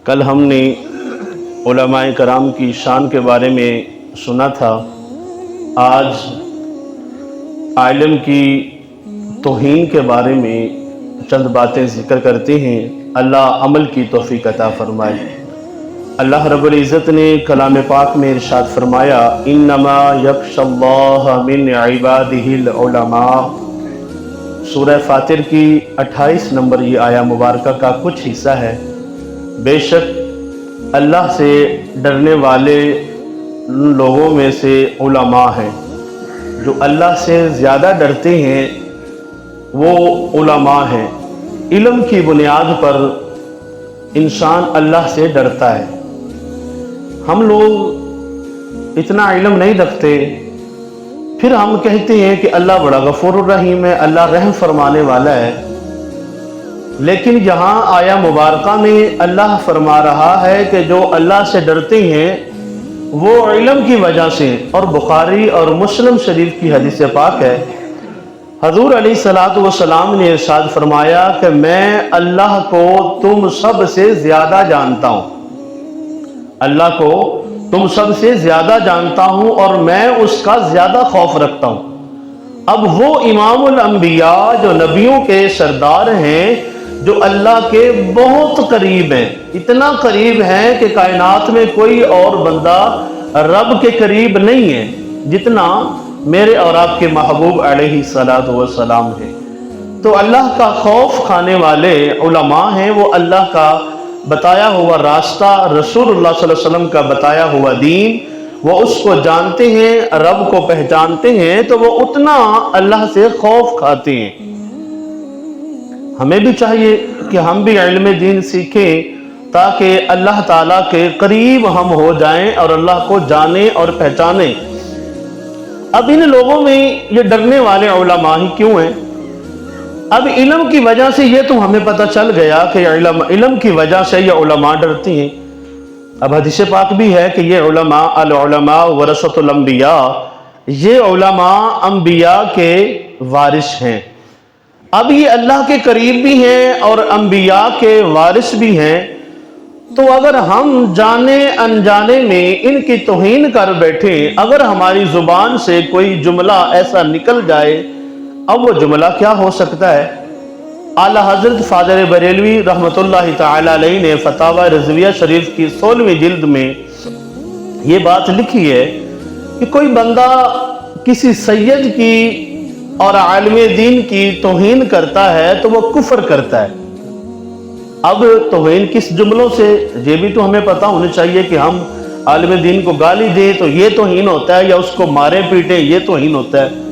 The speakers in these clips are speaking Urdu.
کل ہم نے علماء کرام کی شان کے بارے میں سنا تھا۔ آج عالم کی توہین کے بارے میں چند باتیں ذکر کرتے ہیں۔ اللہ عمل کی توفیق عطا فرمائے۔ اللہ رب العزت نے کلام پاک میں ارشاد فرمایا، انما یخشی اللہ من عبادہ العلماء۔ سورہ فاطر کی 28 نمبر یہ آیہ مبارکہ کا کچھ حصہ ہے۔ بے شک اللہ سے ڈرنے والے لوگوں میں سے علماء ہیں۔ جو اللہ سے زیادہ ڈرتے ہیں وہ علماء ہیں۔ علم کی بنیاد پر انسان اللہ سے ڈرتا ہے۔ ہم لوگ اتنا علم نہیں رکھتے، پھر ہم کہتے ہیں کہ اللہ بڑا غفور الرحیم ہے، اللہ رحم فرمانے والا ہے۔ لیکن یہاں آیہ مبارکہ میں اللہ فرما رہا ہے کہ جو اللہ سے ڈرتے ہیں وہ علم کی وجہ سے، اور بخاری اور مسلم شریف کی حدیث پاک ہے، حضور علیہ الصلوۃ والسلام نے ارشاد فرمایا کہ میں اللہ کو تم سب سے زیادہ جانتا ہوں، اللہ کو تم سب سے زیادہ جانتا ہوں اور میں اس کا زیادہ خوف رکھتا ہوں۔ اب وہ امام الانبیاء جو نبیوں کے سردار ہیں، جو اللہ کے بہت قریب ہیں، اتنا قریب ہیں کہ کائنات میں کوئی اور بندہ رب کے قریب نہیں ہے جتنا میرے اور آپ کے محبوب علیہ الصلوۃ والسلام ہے۔ تو اللہ کا خوف کھانے والے علماء ہیں، وہ اللہ کا بتایا ہوا راستہ، رسول اللہ صلی اللہ علیہ وسلم کا بتایا ہوا دین، وہ اس کو جانتے ہیں، رب کو پہچانتے ہیں، تو وہ اتنا اللہ سے خوف کھاتے ہیں۔ ہمیں بھی چاہیے کہ ہم بھی علم دین سیکھیں تاکہ اللہ تعالیٰ کے قریب ہم ہو جائیں اور اللہ کو جانیں اور پہچانیں۔ اب ان لوگوں میں یہ ڈرنے والے علماء ہی کیوں ہیں؟ اب علم کی وجہ سے یہ تو ہمیں پتہ چل گیا کہ علم کی وجہ سے یہ علماء ڈرتے ہیں۔ اب حدیث پاک بھی ہے کہ یہ علماء العلماء ورثۃ الانبیاء، یہ علماء انبیاء کے وارث ہیں۔ اب یہ اللہ کے قریب بھی ہیں اور انبیاء کے وارث بھی ہیں، تو اگر ہم جانے انجانے میں ان کی توہین کر بیٹھے، اگر ہماری زبان سے کوئی جملہ ایسا نکل جائے، اب وہ جملہ کیا ہو سکتا ہے؟ اعلیٰ حضرت فاضل بریلوی رحمۃ اللہ تعالی علیہ نے فتاوی رضویہ شریف کی 16ویں جلد میں یہ بات لکھی ہے کہ کوئی بندہ کسی سید کی اور عالم دین کی توہین کرتا ہے تو وہ کفر کرتا ہے۔ اب توہین کس جملوں سے، یہ بھی تو ہمیں پتہ ہونی چاہیے کہ ہم عالم دین کو گالی دیں تو یہ توہین ہوتا ہے، یا اس کو مارے پیٹیں یہ توہین ہوتا ہے۔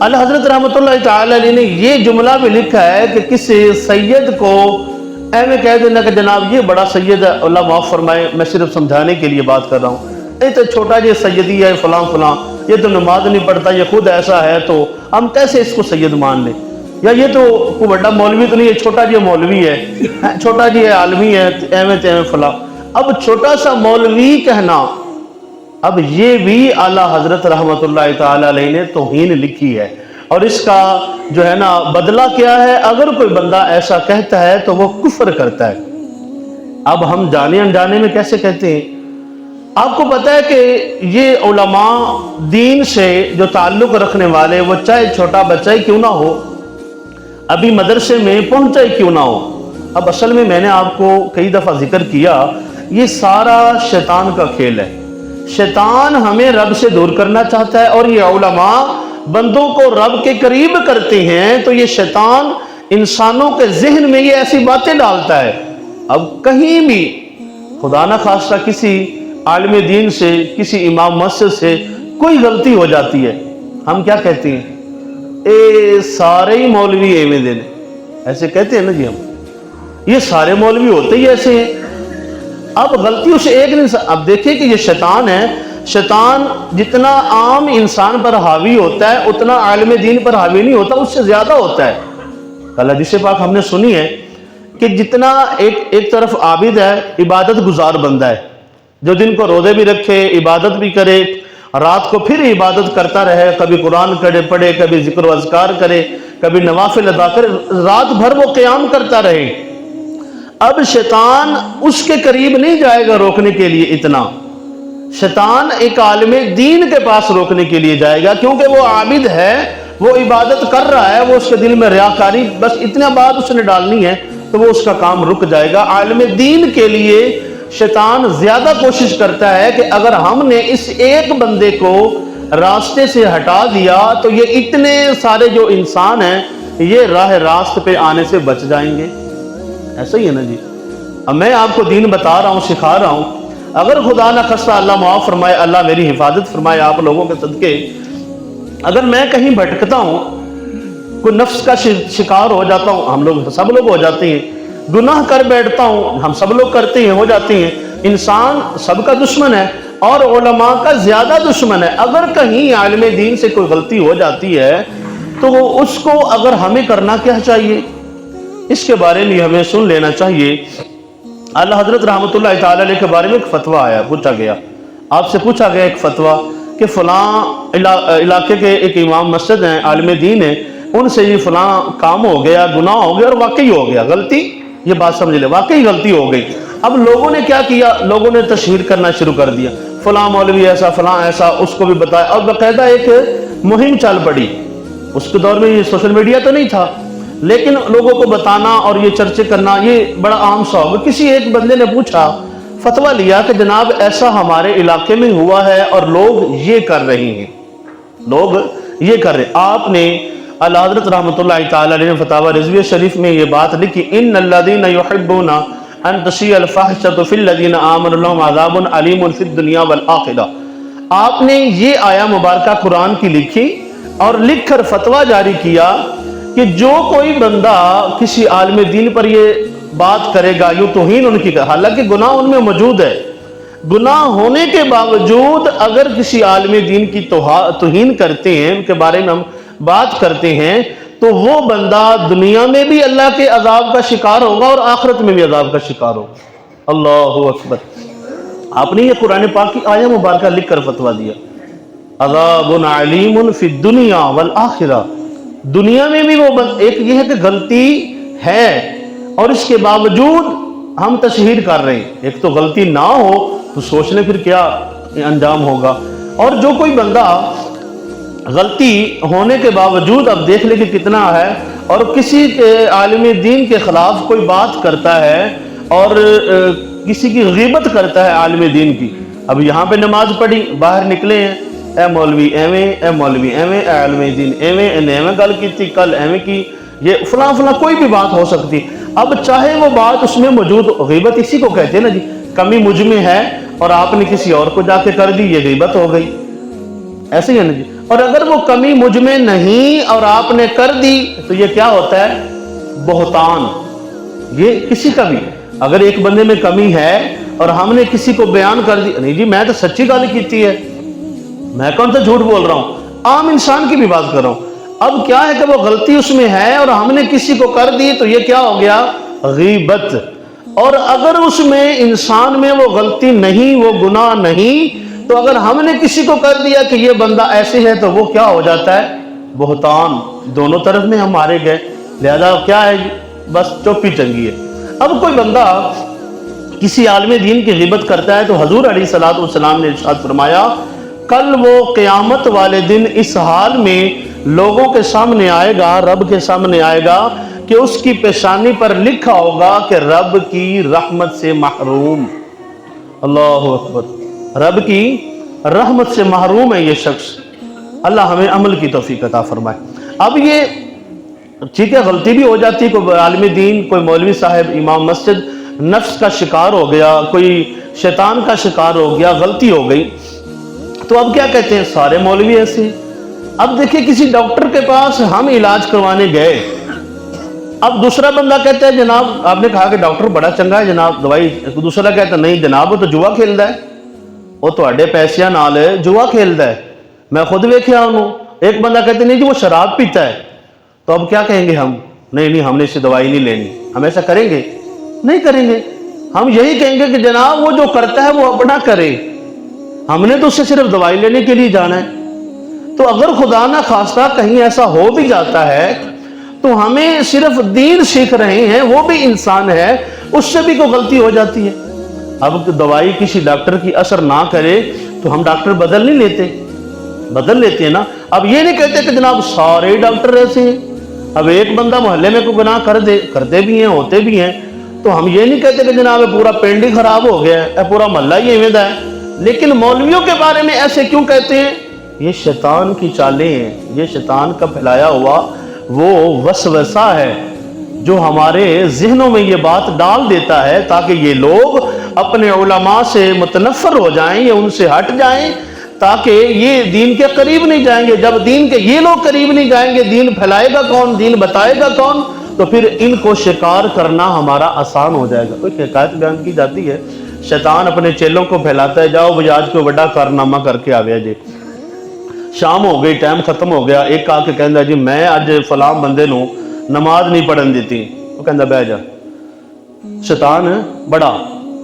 اعلیٰ حضرت رحمۃ اللہ تعالی علیہ نے یہ جملہ بھی لکھا ہے کہ کسی سید کو میں کہہ دینا کہ جناب یہ بڑا سید ہے، اللہ معاف فرمائے، میں صرف سمجھانے کے لیے بات کر رہا ہوں، یہ تو چھوٹا جی سیدی ہے فلاں فلاں، یہ تو نماز نہیں پڑھتا، یہ خود ایسا ہے، تو ہم کیسے اس کو سید مان لیں؟ یا یہ تو کوئی بڑا مولوی تو نہیں ہے، چھوٹا جی مولوی ہے، چھوٹا جی عالمی ہے، ایویں فلاں۔ اب چھوٹا سا مولوی کہنا، اب یہ بھی اعلیٰ حضرت رحمۃ اللہ تعالی علیہ نے توہین لکھی ہے، اور اس کا جو ہے نا بدلہ کیا ہے؟ اگر کوئی بندہ ایسا کہتا ہے تو وہ کفر کرتا ہے۔ اب ہم جانے انجانے میں کیسے کہتے ہیں؟ آپ کو پتہ ہے کہ یہ علماء دین سے جو تعلق رکھنے والے، وہ چاہے چھوٹا بچہ ہی کیوں نہ ہو، ابھی مدرسے میں پہنچا ہی کیوں نہ ہو۔ اب اصل میں میں نے آپ کو کئی دفعہ ذکر کیا، یہ سارا شیطان کا کھیل ہے۔ شیطان ہمیں رب سے دور کرنا چاہتا ہے، اور یہ علماء بندوں کو رب کے قریب کرتے ہیں، تو یہ شیطان انسانوں کے ذہن میں یہ ایسی باتیں ڈالتا ہے۔ اب کہیں بھی خدا نہ خواستہ کسی عالم دین سے، کسی امام مسجد سے کوئی غلطی ہو جاتی ہے، ہم کیا کہتے ہیں؟ اے سارے ہی مولوی ایویں دے، ایسے کہتے ہیں نا جی ہم، یہ سارے مولوی ہوتے ہی ایسے ہیں۔ اب غلطیوں سے ایک نہیں، اب دیکھیں کہ یہ شیطان ہے، شیطان جتنا عام انسان پر حاوی ہوتا ہے اتنا عالم دین پر حاوی نہیں ہوتا، اس سے زیادہ ہوتا ہے۔ کل حدیث پاک ہم نے سنی ہے کہ جتنا ایک طرف عابد ہے، عبادت گزار بندہ ہے، جو دن کو روزے بھی رکھے، عبادت بھی کرے، رات کو پھر عبادت کرتا رہے، کبھی قرآن پڑھے، کبھی ذکر و اذکار کرے، کبھی نوافل ادا کرے، رات بھر وہ قیام کرتا رہے۔ اب شیطان اس کے قریب نہیں جائے گا روکنے کے لیے اتنا، شیطان ایک عالم دین کے پاس روکنے کے لیے جائے گا، کیونکہ وہ عابد ہے، وہ عبادت کر رہا ہے، وہ اس کے دل میں ریاکاری بس اتنا بات اس نے ڈالنی ہے تو وہ اس کا کام رک جائے گا۔ عالم دین کے لیے شیطان زیادہ کوشش کرتا ہے کہ اگر ہم نے اس ایک بندے کو راستے سے ہٹا دیا تو یہ اتنے سارے جو انسان ہیں یہ راہ راست پہ آنے سے بچ جائیں گے۔ ایسا ہی ہے نا جی، اب میں آپ کو دین بتا رہا ہوں، سکھا رہا ہوں، اگر خدا نہ خواستہ اللہ معاف فرمائے، اللہ میری حفاظت فرمائے آپ لوگوں کے صدقے، اگر میں کہیں بھٹکتا ہوں، کوئی نفس کا شکار ہو جاتا ہوں، ہم لوگ سب لوگ ہو جاتے ہیں، گناہ کر بیٹھتا ہوں، ہم سب لوگ کرتے ہیں، ہو جاتے ہیں، انسان سب کا دشمن ہے اور علماء کا زیادہ دشمن ہے۔ اگر کہیں عالم دین سے کوئی غلطی ہو جاتی ہے تو اس کو اگر ہمیں کرنا کیا چاہیے، اس کے بارے میں ہمیں سن لینا چاہیے۔ اللہ حضرت رحمۃ اللہ تعالی علیہ کے بارے میں ایک فتویٰ آیا، پوچھا گیا، آپ سے پوچھا گیا ایک فتویٰ کہ فلاں علاقے کے ایک امام مسجد ہیں، عالم دین ہیں، ان سے یہ فلاں کام ہو گیا، گناہ ہو گیا اور واقعی ہو گیا، غلطی، یہ بات سمجھ لے، واقعی غلطی ہو گئی۔ اب لوگوں نے کیا کیا، لوگوں نے تشہیر کرنا شروع کر دیا، فلاں مولوی ایسا، فلاں ایسا، اس کو بھی بتایا، اور باقاعدہ ایک مہم چل پڑی۔ اس کے دور میں یہ سوشل میڈیا تو نہیں تھا، لیکن لوگوں کو بتانا اور یہ چرچے کرنا یہ بڑا عام سا ہو گیا۔ کسی ایک بندے نے پوچھا، فتویٰ لیا کہ جناب ایسا ہمارے علاقے میں ہوا ہے اور لوگ یہ کر رہے ہیں، لوگ یہ کر رہے ہیں۔ آپ نے اللہ حضرت رحمۃ اللہ تعالی علیہ نے فتاوی رضویہ شریف میں یہ بات لکھی، ان الذین یحبون ان تشیع الفاحشۃ فی الذین آمنوا لہم عذاب علیم فی الدنیا والآخرہ۔ آپ نے یہ آیہ مبارکہ قرآن کی لکھی اور لکھ کر فتویٰ جاری کیا کہ جو کوئی بندہ کسی عالم دین پر یہ بات کرے گا، یوں توہین ان کی، حالانکہ گناہ ان میں موجود ہے، گناہ ہونے کے باوجود اگر کسی عالم دین کی توہین کرتے ہیں، ان کے بارے میں ہم بات کرتے ہیں، تو وہ بندہ دنیا میں بھی اللہ کے عذاب کا شکار ہوگا اور آخرت میں بھی عذاب کا شکار ہوگا۔ اللہ اکبر۔ آپ نے یہ قرآن پاک کی آیہ مبارکہ لکھ کر فتویٰ دیا، عذاب علیم فی الدنیا والآخرہ، دنیا میں بھی وہ ایک یہ ہے کہ غلطی ہے اور اس کے باوجود ہم تشہیر کر رہے ہیں۔ ایک تو غلطی نہ ہو تو سوچ لیں پھر کیا انجام ہوگا، اور جو کوئی بندہ غلطی ہونے کے باوجود اب دیکھ لے کہ کتنا ہے، اور کسی عالم دین کے خلاف کوئی بات کرتا ہے اور کسی کی غیبت کرتا ہے عالم دین کی، اب یہاں پہ نماز پڑھی، باہر نکلے ہیں، اے مولوی ایویں، اے مولوی ایویں، اے عالم دین ایویں، انہیں ایویں گل کی تھی، کل ایویں کی، یہ فلاں فلاں کوئی بھی بات ہو سکتی۔ اب چاہے وہ بات اس میں موجود، غیبت اسی کو کہتے ہیں نا جی، کمی مجھ میں ہے اور آپ نے کسی اور کو جا کے کر دی، یہ غیبت ہو گئی، ایسے ہی ہے نا جی۔ اور اگر وہ کمی مجھ میں نہیں اور آپ نے کر دی تو یہ کیا ہوتا ہے، بہتان۔ یہ کسی کا بھی اگر ایک بندے میں کمی ہے اور ہم نے کسی کو بیان کر دی، نہیں جی میں تو سچی گل کیتی ہے، میں کون سا جھوٹ بول رہا ہوں، عام انسان کی بھی بات کر رہا ہوں۔ اب کیا ہے کہ وہ غلطی اس میں ہے اور ہم نے کسی کو کر دی تو یہ کیا ہو گیا، غیبت۔ اور اگر اس میں انسان میں وہ غلطی نہیں، وہ گناہ نہیں، تو اگر ہم نے کسی کو کر دیا کہ یہ بندہ ایسے ہے تو وہ کیا ہو جاتا ہے، بہتان۔ دونوں طرف میں ہم مارے گئے، لہذا کیا ہے، بس چوپی چنگی ہے۔ اب کوئی بندہ کسی عالم دین کی غیبت کرتا ہے تو حضور علیہ الصلوۃ والسلام نے ارشاد فرمایا، کل وہ قیامت والے دن اس حال میں لوگوں کے سامنے آئے گا، رب کے سامنے آئے گا کہ اس کی پیشانی پر لکھا ہوگا کہ رب کی رحمت سے محروم۔ اللہ اکبر، رب کی رحمت سے محروم ہے یہ شخص۔ اللہ ہمیں عمل کی توفیق عطا فرمائے۔ اب یہ ٹھیک ہے، غلطی بھی ہو جاتی ہے، کوئی عالم دین، کوئی مولوی صاحب، امام مسجد نفس کا شکار ہو گیا، کوئی شیطان کا شکار ہو گیا، غلطی ہو گئی، تو اب کیا کہتے ہیں، سارے مولوی ایسے ہیں۔ اب دیکھیں کسی ڈاکٹر کے پاس ہم علاج کروانے گئے، اب دوسرا بندہ کہتا ہے جناب آپ نے کہا کہ ڈاکٹر بڑا چنگا ہے جناب دوائی، دوسرا کہتا ہے نہیں جناب وہ تو جوا کھیلتا ہے، وہ تواڈے پیسیاں نال جوا کھیلتا ہے، میں خود ویکھیا انہوں۔ ایک بندہ کہتے نہیں جی وہ شراب پیتا ہے، تو اب کیا کہیں گے ہم، نہیں ہم نے اس سے دوائی نہیں لینی، ہم ایسا کریں گے؟ نہیں کریں گے، ہم یہی کہیں گے کہ جناب وہ جو کرتا ہے وہ اپنا کرے، ہم نے تو اس سے صرف دوائی لینے کے لیے جانا ہے۔ تو اگر خدا نہ خواستہ کہیں ایسا ہو بھی جاتا ہے تو ہمیں صرف دین سیکھ رہے ہیں، وہ بھی انسان ہے، اس سے بھی کوئی غلطی ہو جاتی ہے۔ اب دوائی کسی ڈاکٹر کی اثر نہ کرے تو ہم ڈاکٹر بدل نہیں لیتے، بدل لیتے ہیں نا۔ اب یہ نہیں کہتے کہ جناب سارے ڈاکٹر ایسے ہیں، اب ایک بندہ محلے میں کوئی گناہ کرتے بھی ہیں، ہوتے بھی ہیں، تو ہم یہ نہیں کہتے کہ جناب پورا پنڈ ہی خراب ہو گیا ہے، پورا محلہ ہی ایویں دا ہے۔ لیکن مولویوں کے بارے میں ایسے کیوں کہتے ہیں؟ یہ شیطان کی چالیں ہیں، یہ شیطان کا پھیلایا ہوا وہ وسوسہ ہے جو ہمارے ذہنوں میں یہ بات ڈال دیتا ہے تاکہ یہ لوگ اپنے علماء سے متنفر ہو جائیں یا ان سے ہٹ جائیں، تاکہ یہ دین کے قریب نہیں جائیں گے۔ جب دین کے یہ لوگ قریب نہیں جائیں گے، دین پھیلائے گا کون، دین بتائے گا کون؟ تو پھر ان کو شکار کرنا ہمارا آسان ہو جائے گا۔ کوئی حکایت بیان کی جاتی ہے، شیطان اپنے چیلوں کو پھیلاتا ہے، جاؤ بھائی آج کوئی بڑا کارنامہ کر کے آ گیا جی، شام ہو گئی، ٹائم ختم ہو گیا، ایک آ کے کہندا جی میں اج فلاں بندے نو نماز نہیں پڑھن دیتی، وہ کہندا بیٹھ جا، شیطان بڑا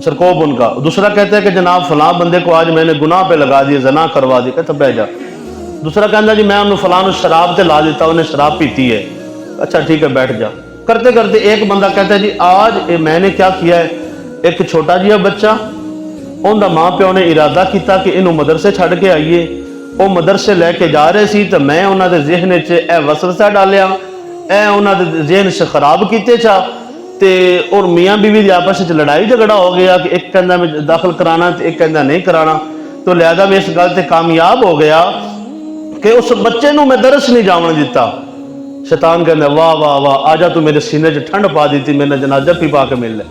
سرکوب ان کا۔ دوسرا کہتا ہے کہ جناب فلاں بندے کو آج میں نے گناہ پہ لگا دیا، زنا کروا دی، کہتا بیٹھ جا۔ دوسرا کہندا جی میں انہوں فلاں شراب تے لا دیتا، انہیں شراب پیتی ہے، اچھا ٹھیک ہے بیٹھ جا۔ کرتے کرتے ایک بندہ کہتا ہے جی آج میں نے کیا کیا ہے، ایک چھوٹا جیا بچہ، ان دا ماں پیو نے ارادہ کیتا کہ انہوں مدرسے چھڑ کے آئیے، وہ مدرسے لے کے جا رہے سی تو میں انہوں دے ذہن چ اے وسوسہ ڈالیا، اے انہوں دے ذہن سے خراب کیتے چا، تے اور میاں بیوی دی آپس وچ لڑائی جھگڑا ہو گیا کہ ایک کہندا میں داخل کرانا تے ایک کہندا نہیں کرانا، تو لہذا میں اس گل تے کامیاب ہو گیا کہ اس بچے نو میں درس نہیں جاون دیتا۔ شیطان کہندا واہ واہ واہ، آجا تو میرے سینے چ ٹھنڈ پا دیتی، میرا جنازہ پی پا کے مل لے۔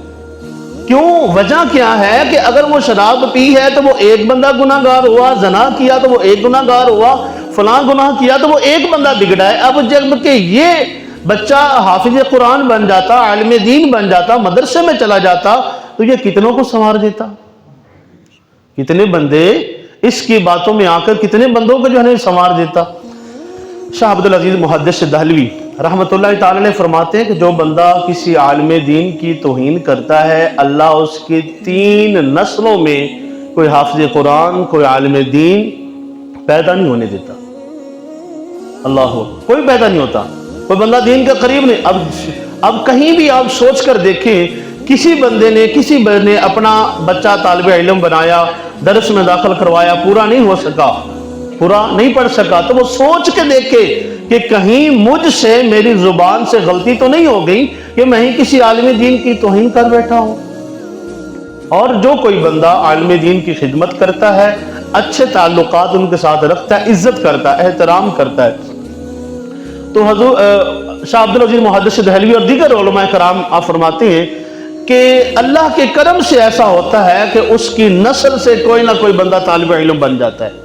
کیوں؟ وجہ کیا ہے کہ اگر وہ شراب پی ہے تو وہ ایک بندہ گناہ گار ہوا، زنا کیا تو وہ ایک گناہ گار ہوا، فلاں گناہ کیا تو وہ ایک بندہ بگڑا ہے۔ اب جب کہ یہ بچہ حافظ قرآن بن جاتا، عالم دین بن جاتا، مدرسے میں چلا جاتا، تو یہ کتنوں کو سنوار دیتا، کتنے بندے اس کی باتوں میں آ کر کتنے بندوں کو جو ہے سنوار دیتا۔ شاہ عبدالعزیز محدث دہلوی رحمۃ اللہ تعالی علیہ فرماتے ہیں کہ جو بندہ کسی عالم دین کی توہین کرتا ہے، اللہ اس کی 3 نسلوں میں کوئی حافظ قرآن، کوئی عالم دین پیدا نہیں ہونے دیتا۔ اللہ کوئی پیدا نہیں ہوتا، کوئی بندہ دین کے قریب نہیں۔ اب کہیں بھی آپ سوچ کر دیکھیں، کسی بندے نے اپنا بچہ طالب علم بنایا، درس میں داخل کروایا، پورا نہیں ہو سکا، پورا نہیں پڑھ سکا، تو وہ سوچ کے دیکھے کہ کہیں مجھ سے، میری زبان سے غلطی تو نہیں ہو گئی کہ میں ہی کسی عالم دین کی توہین کر بیٹھا ہوں۔ اور جو کوئی بندہ عالم دین کی خدمت کرتا ہے، اچھے تعلقات ان کے ساتھ رکھتا ہے، عزت کرتا ہے، احترام کرتا ہے، تو حضور شاہ عبدالعزیز محدث دہلوی اور دیگر علماء کرام آپ فرماتے ہیں کہ اللہ کے کرم سے ایسا ہوتا ہے کہ اس کی نسل سے کوئی نہ کوئی بندہ طالب علم بن جاتا ہے۔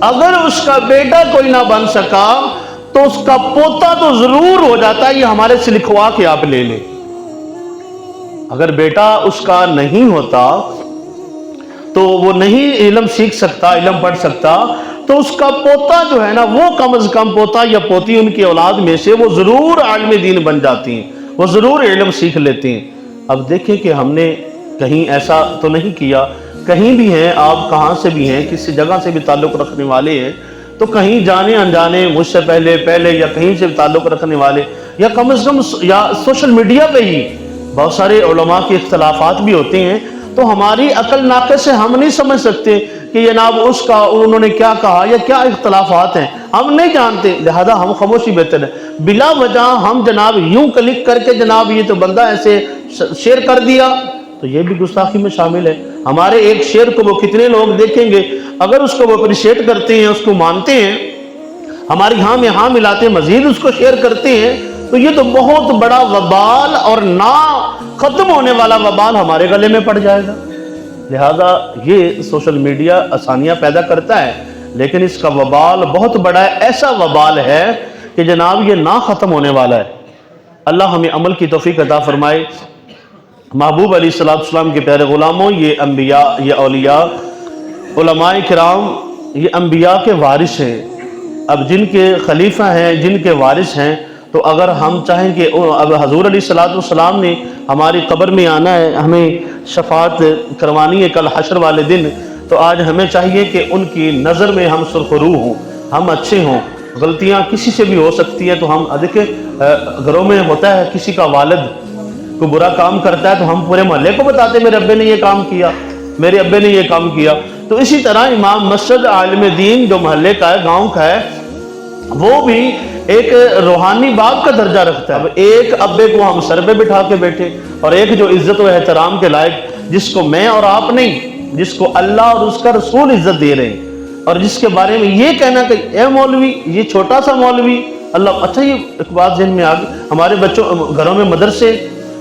اگر اس کا بیٹا کوئی نہ بن سکا تو اس کا پوتا تو ضرور ہو جاتا ہے، یہ ہمارے سے لکھوا کے آپ لے لیں۔ اگر بیٹا اس کا نہیں ہوتا تو وہ نہیں علم سیکھ سکتا، علم پڑھ سکتا، تو اس کا پوتا جو ہے نا، وہ کم از کم پوتا یا پوتی ان کی اولاد میں سے وہ ضرور عالم دین بن جاتی ہیں، وہ ضرور علم سیکھ لیتے ہیں۔ اب دیکھیں کہ ہم نے کہیں ایسا تو نہیں کیا، کہیں بھی ہیں آپ، کہاں سے بھی ہیں، کسی جگہ سے بھی تعلق رکھنے والے ہیں، تو کہیں جانے انجانے مجھ سے پہلے یا کہیں سے بھی تعلق رکھنے والے، یا کم از کم یا سوشل میڈیا پہ ہی بہت سارے علماء کے اختلافات بھی ہوتے ہیں، تو ہماری عقل ناقص سے ہم نہیں سمجھ سکتے کہ جناب اس کا انہوں نے کیا کہا یا کیا اختلافات ہیں، ہم نہیں جانتے، لہذا ہم خاموشی بہتر ہے۔ بلا وجہ ہم جناب یوں کلک کر کے جناب یہ تو بندہ ایسے شیئر کر دیا، تو یہ بھی گستاخی میں شامل ہے۔ ہمارے ایک شیئر کو وہ کتنے لوگ دیکھیں گے، اگر اس کو وہ اپریشیٹ کرتے ہیں، اس کو مانتے ہیں، ہماری ہاں میں ہاں ملاتے ہیں، مزید اس کو شیئر کرتے ہیں، تو یہ تو بہت بڑا وبال اور نہ ختم ہونے والا وبال ہمارے گلے میں پڑ جائے گا۔ لہذا یہ سوشل میڈیا آسانیاں پیدا کرتا ہے، لیکن اس کا وبال بہت بڑا ہے، ایسا وبال ہے کہ جناب یہ نہ ختم ہونے والا ہے۔ اللہ ہمیں عمل کی توفیق عطا فرمائے۔ محبوب علیہ السلام کے پیارے غلاموں، یہ انبیاء، یہ اولیاء، علماء کرام، یہ انبیاء کے وارث ہیں۔ اب جن کے خلیفہ ہیں، جن کے وارث ہیں، تو اگر ہم چاہیں کہ اب حضور علیہ السلام نے ہماری قبر میں آنا ہے، ہمیں شفاعت کروانی ہے کل حشر والے دن، تو آج ہمیں چاہیے کہ ان کی نظر میں ہم سرخرو ہوں، ہم اچھے ہوں، غلطیاں کسی سے بھی ہو سکتی ہیں، تو ہم دیکھیں گھروں میں ہوتا ہے کسی کا والد کوئی برا کام کرتا ہے تو ہم پورے محلے کو بتاتے ہیں میرے ابے نے یہ کام کیا، میرے ابے نے یہ کام کیا. تو اسی طرح امام مسجد عالم دین جو محلے کا ہے، گاؤں کا ہے، وہ بھی ایک روحانی باپ کا درجہ رکھتا ہے. اب ایک ابے کو ہم سر پہ بٹھا کے بیٹھے، اور ایک جو عزت و احترام کے لائق، جس کو میں اور آپ نہیں، جس کو اللہ اور اس کا رسول عزت دے رہے ہیں، اور جس کے بارے میں یہ کہنا کہ اے مولوی، یہ چھوٹا سا مولوی اللہ. اچھا یہ ایک بات ذہن میں آ گئی، ہمارے بچوں گھروں میں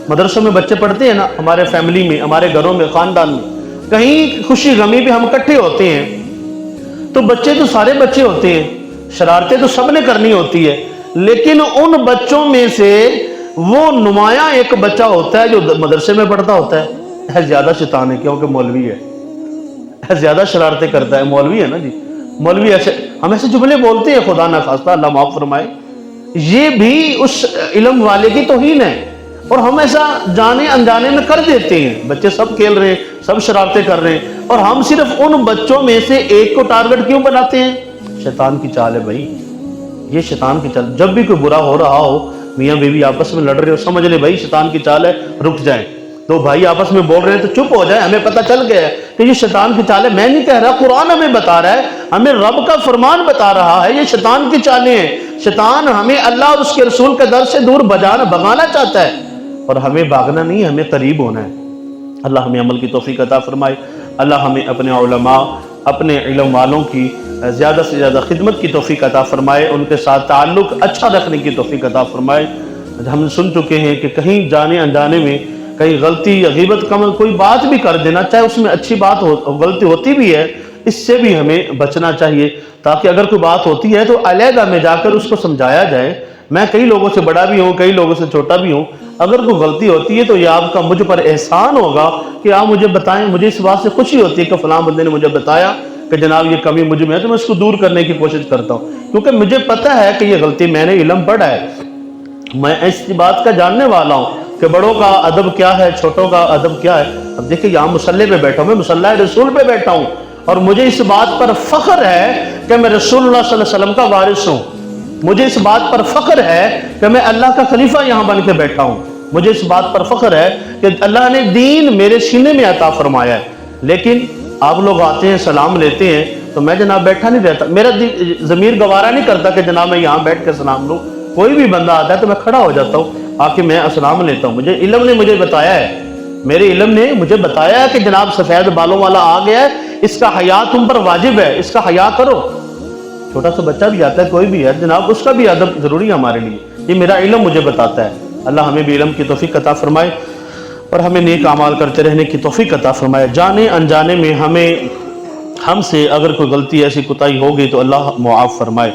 مدرسوں میں بچے پڑھتے ہیں نا، ہمارے فیملی میں، ہمارے گھروں میں، خاندان میں، کہیں خوشی غمی پہ ہم اکٹھے ہوتے ہیں، تو بچے تو سارے بچے ہوتے ہیں، شرارتیں تو سب نے کرنی ہوتی ہے، لیکن ان بچوں میں سے وہ نمایاں ایک بچہ ہوتا ہے جو مدرسے میں پڑھتا ہوتا ہے، زیادہ شیطان ہے کیونکہ مولوی ہے، زیادہ شرارتیں کرتا ہے، مولوی ہے نا جی، مولوی ایسے، ہم ایسے جملے بولتے ہیں، خدا نہ خواستہ اللہ معاف فرمائے، یہ بھی اس علم والے کی توہین ہے، اور ہم ایسا جانے انجانے میں کر دیتے ہیں. بچے سب کھیل رہے ہیں، سب شرارتیں کر رہے ہیں، اور ہم صرف ان بچوں میں سے ایک کو ٹارگٹ کیوں بناتے ہیں؟ شیطان کی چال ہے بھائی، یہ شیطان کی چال. جب بھی کوئی برا ہو رہا ہو، میاں بیوی آپس میں لڑ رہے ہو، سمجھ لے بھائی شیطان کی چال ہے، رک جائیں. تو بھائی آپس میں بول رہے ہیں تو چپ ہو جائیں، ہمیں پتہ چل گیا ہے کہ یہ شیطان کی چال ہے. میں نہیں کہہ رہا، قرآن ہمیں بتا رہا ہے، ہمیں رب کا فرمان بتا رہا ہے، یہ شیطان کی چالیں ہیں. شیطان ہمیں اللہ اور اس کے رسول کے در سے دور بھگانا چاہتا ہے، اور ہمیں بھاگنا نہیں، ہمیں قریب ہونا ہے. اللہ ہمیں عمل کی توفیق عطا فرمائے. اللہ ہمیں اپنے علماء، اپنے علم والوں کی زیادہ سے زیادہ خدمت کی توفیق عطا فرمائے، ان کے ساتھ تعلق اچھا رکھنے کی توفیق عطا فرمائے. ہم سن چکے ہیں کہ کہیں جانے انجانے میں کہیں غلطی یا غیبت کم کوئی بات بھی کر دینا، چاہے اس میں اچھی بات غلطی ہوتی بھی ہے، اس سے بھی ہمیں بچنا چاہیے، تاکہ اگر کوئی بات ہوتی ہے تو علیحدہ میں جا کر اس کو سمجھایا جائے. میں کئی لوگوں سے بڑا بھی ہوں، کئی لوگوں سے چھوٹا بھی ہوں، اگر کوئی غلطی ہوتی ہے تو یہ آپ کا مجھ پر احسان ہوگا کہ آپ مجھے بتائیں. مجھے اس بات سے خوشی ہوتی ہے کہ فلاں بندے نے مجھے بتایا کہ جناب یہ کمی مجھ میں ہے، تو میں اس کو دور کرنے کی کوشش کرتا ہوں، کیونکہ مجھے پتہ ہے کہ یہ غلطی میں نے علم پڑھا ہے، میں اس بات کا جاننے والا ہوں کہ بڑوں کا ادب کیا ہے، چھوٹوں کا ادب کیا ہے. اب دیکھیں یہاں مصلی پہ بیٹھا ہوں، میں مصلی رسول پہ بیٹھا ہوں، اور مجھے اس بات پر فخر ہے کہ میں رسول اللہ صلی اللہ علیہ وسلم کا وارث ہوں. مجھے اس بات پر فخر ہے کہ میں اللہ کا خلیفہ یہاں بن کے بیٹھا ہوں. مجھے اس بات پر فخر ہے کہ اللہ نے دین میرے سینے میں عطا فرمایا ہے. لیکن آپ لوگ آتے ہیں، سلام لیتے ہیں، تو میں جناب بیٹھا نہیں رہتا، میرا ضمیر گوارا نہیں کرتا کہ جناب میں یہاں بیٹھ کے سلام لوں. کوئی بھی بندہ آتا ہے تو میں کھڑا ہو جاتا ہوں، آ کے میں السلام لیتا ہوں. مجھے علم نے مجھے بتایا ہے، میرے علم نے مجھے بتایا ہے کہ جناب سفید بالوں والا آ گیا ہے، اس کا حیا تم پر واجب ہے، اس کا حیا کرو. چھوٹا سا بچہ بھی آتا ہے، کوئی بھی ہے، جناب اس کا بھی ادب ضروری ہے ہمارے لیے، یہ میرا علم مجھے بتاتا ہے. اللہ ہمیں بھی علم کی توفیق عطا فرمائے، اور ہمیں نیک اعمال کرتے رہنے کی توفیق عطا فرمائے. جانے انجانے میں ہم سے اگر کوئی غلطی ایسی کوتاہی ہوگی تو اللہ معاف فرمائے.